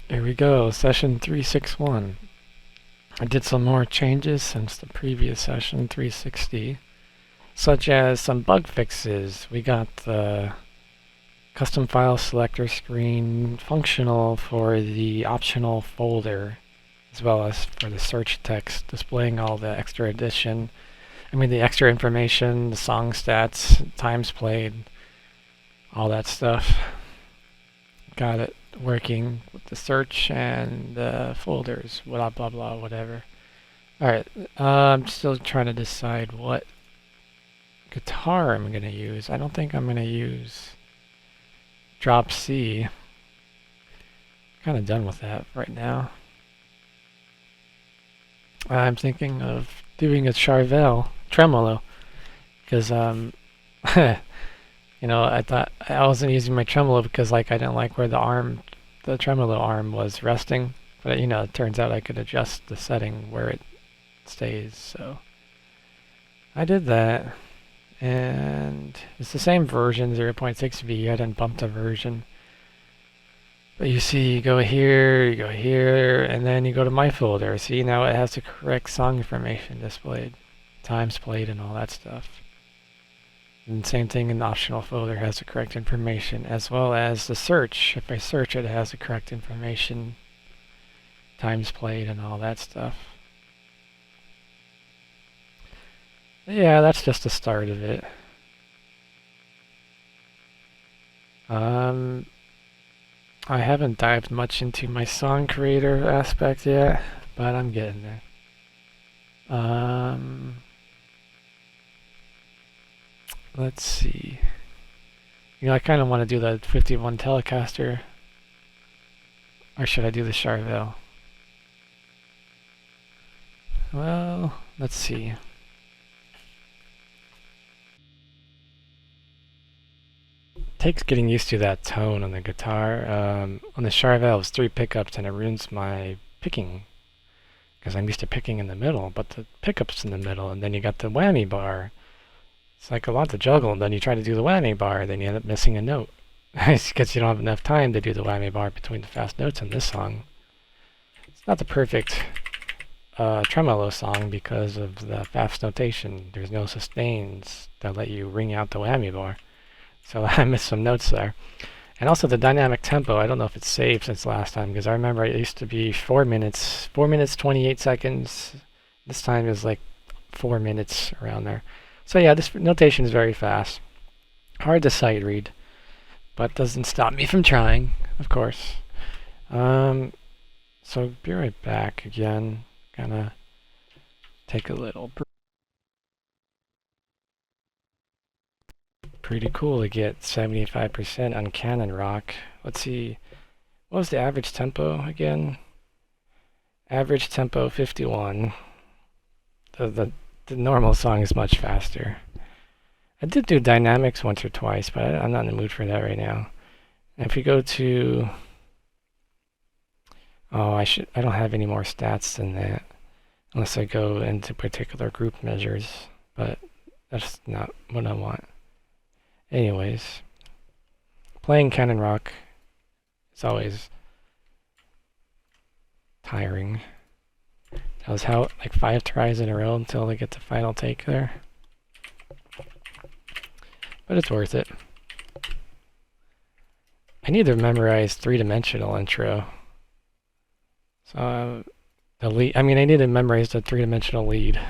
Here we go, session 361. I did some more changes since the previous session, 360, such as some bug fixes. We got the custom file selector screen functional for the optional folder, as well as for the search text, displaying all the extra the extra information, the song stats, times played, all that stuff. Got it working with the search and the folders, blah blah blah, whatever. Alright, I'm still trying to decide what guitar I'm going to use. I don't think I'm going to use drop C. Kind of done with that right now. I'm thinking of doing a Charvel tremolo because I thought I wasn't using my tremolo because I didn't like where the tremolo arm was resting. But it turns out I could adjust the setting where it stays. So I did that, and it's the same version, 0.6V. I didn't bump the version. But you see, you go here, and then you go to my folder. See, now it has the correct song information displayed, times played, and all that stuff. And same thing in the optional folder has the correct information, as well as the search. If I search it has the correct information, times played, and all that stuff. Yeah, that's just the start of it. I haven't dived much into my song creator aspect yet, but I'm getting there. Let's see. I kind of want to do the 51 Telecaster. Or should I do the Charvel? Well, let's see. Takes getting used to that tone on the guitar. On the Charvel, it's 3 pickups and it ruins my picking because I'm used to picking in the middle, but the pickup's in the middle, and then you got the whammy bar. It's like a lot to juggle, and then you try to do the whammy bar, then you end up missing a note. It's because you don't have enough time to do the whammy bar between the fast notes in this song. It's not the perfect tremolo song because of the fast notation. There's no sustains that let you ring out the whammy bar. So I missed some notes there. And also the dynamic tempo, I don't know if it's saved since last time, because I remember it used to be 4 minutes, 28 seconds. This time is like 4 minutes around there. So yeah, this notation is very fast. Hard to sight read, but doesn't stop me from trying, of course. So be right back again. Gonna take a little break. Pretty cool to get 75% on Canon Rock. Let's see, what was the average tempo again? Average tempo 51. The normal song is much faster. I did do dynamics once or twice, but I'm not in the mood for that right now. And if we go to... Oh, I don't have any more stats than that. Unless I go into particular group measures. But that's not what I want. Anyways. Playing Canon Rock is always tiring. That was how, like 5 tries in a row until I get the final take there. But it's worth it. I need to memorize 3-dimensional intro. So, the lead, I need to memorize the 3-dimensional lead.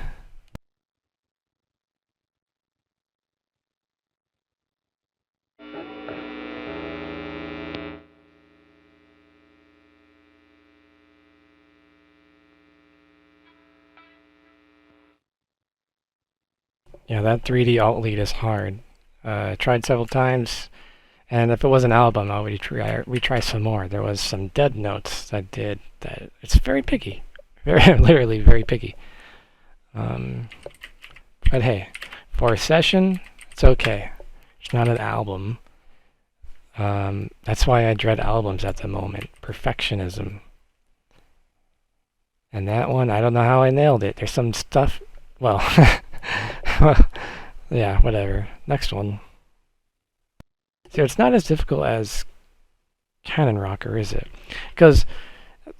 Yeah, that 3D alt lead is hard. I tried several times, and if it was an album, I would retry some more. There was some dead notes I did that it's very picky, literally very picky. But hey, for a session, it's okay. It's not an album. That's why I dread albums at the moment. Perfectionism. And that one, I don't know how I nailed it. There's some stuff. Well, yeah, whatever. Next one. So it's not as difficult as Canon rocker, is it? Because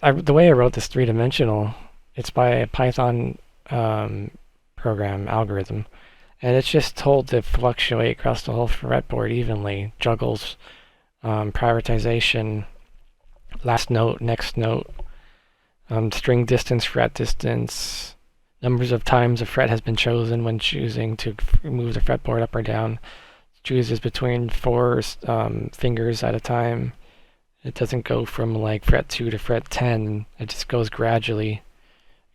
the way I wrote this three-dimensional, it's by a Python um, program algorithm, and it's just told to fluctuate across the whole fretboard evenly, juggles prioritization, last note, next note, string distance, fret distance, numbers of times a fret has been chosen when choosing to move the fretboard up or down. Chooses between four fingers at a time. It doesn't go from like fret 2 to fret 10. It just goes gradually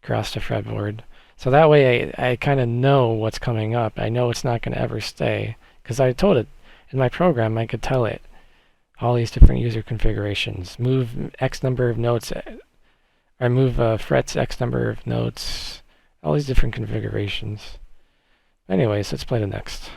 across the fretboard. So that way I kind of know what's coming up. I know it's not going to ever stay. Because I told it in my program, I could tell it all these different user configurations. Move X number of notes, or move frets X number of notes. All these different configurations. Anyways, let's play the next.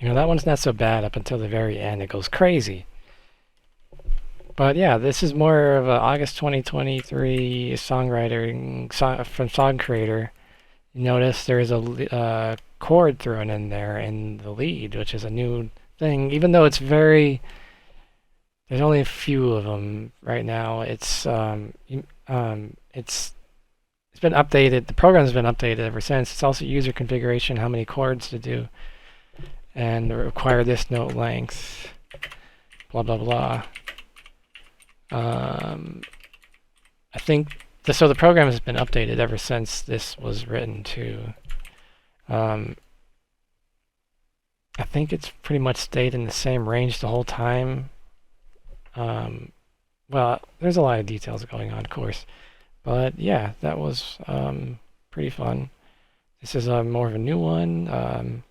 That one's not so bad up until the very end. It goes crazy. But yeah, this is more of a August 2023 songwriter from Song Creator. You notice there's a chord thrown in there in the lead, which is a new thing. Even though there's only a few of them right now. It's been updated. The program's been updated ever since. It's also user configuration, how many chords to do, and require this note length. Blah blah blah. I think so. The program has been updated ever since this was written too. I think it's pretty much stayed in the same range the whole time. Well, there's a lot of details going on, of course, but yeah, that was pretty fun. This is more of a new one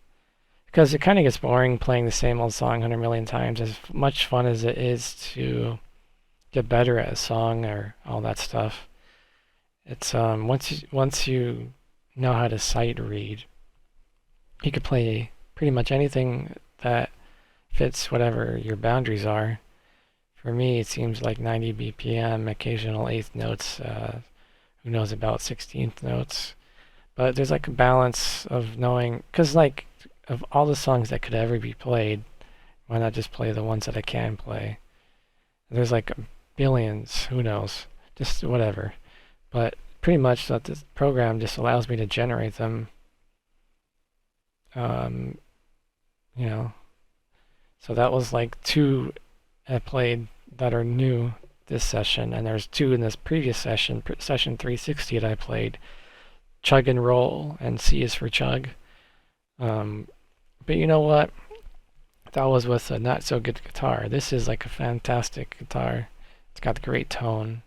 because it kind of gets boring playing the same old song 100 million times. As much fun as it is to get better at a song or all that stuff, it's once you know how to sight read, you could play pretty much anything that fits whatever your boundaries are. For me, it seems like 90 BPM, occasional eighth notes, who knows about 16th notes. But there's like a balance of knowing, because like of all the songs that could ever be played, why not just play the ones that I can play? There's like billions, who knows, just whatever. But pretty much that this program just allows me to generate them. So that was like two I played that are new this session, and there's two in this previous session, session 360 that I played. Chug and Roll and C is for Chug. But you know what? That was with a not so good guitar. This is like a fantastic guitar. It's got great tone.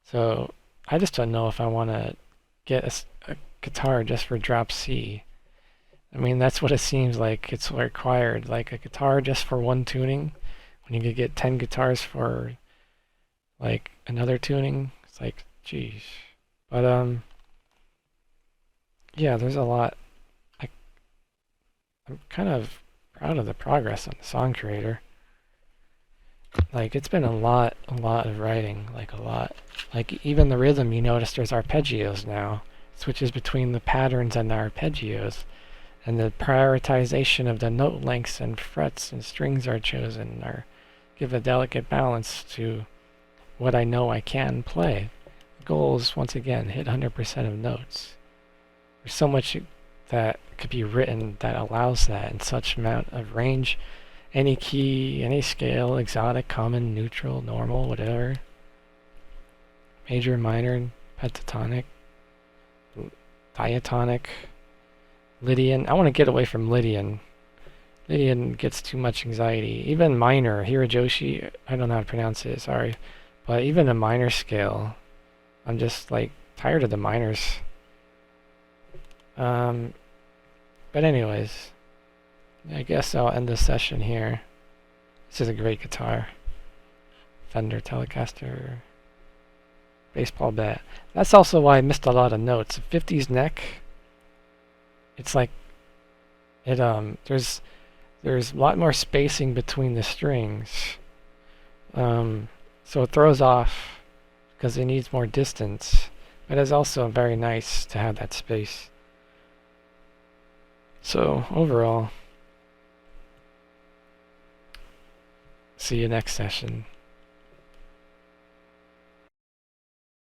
So I just don't know if I want to get a guitar just for drop C. I mean, that's what it seems like it's required. Like a guitar just for one tuning, when you could get 10 guitars for like another tuning. It's like, geez. But yeah, there's a lot. I'm kind of proud of the progress on the Song Creator. Like, it's been a lot of writing, like a lot. Like, even the rhythm, you notice there's arpeggios now. It switches between the patterns and the arpeggios. And the prioritization of the note lengths and frets and strings are chosen, or give a delicate balance to what I know I can play. The goal is, once again, hit 100% of notes. There's so much that could be written that allows that in such amount of range. Any key, any scale, exotic, common, neutral, normal, whatever. Major, minor, pentatonic, diatonic, Lydian. I want to get away from Lydian. Lydian gets too much anxiety. Even minor, Hirajoshi, I don't know how to pronounce it, sorry. But even a minor scale, I'm just like tired of the minors. But anyways, I guess I'll end this session here. This is a great guitar. Fender Telecaster. Baseball bat. That's also why I missed a lot of notes. 50s neck. It's like there's a lot more spacing between the strings. So So it throws off because it needs more distance, but it's also very nice to have that space. So overall, see you next session.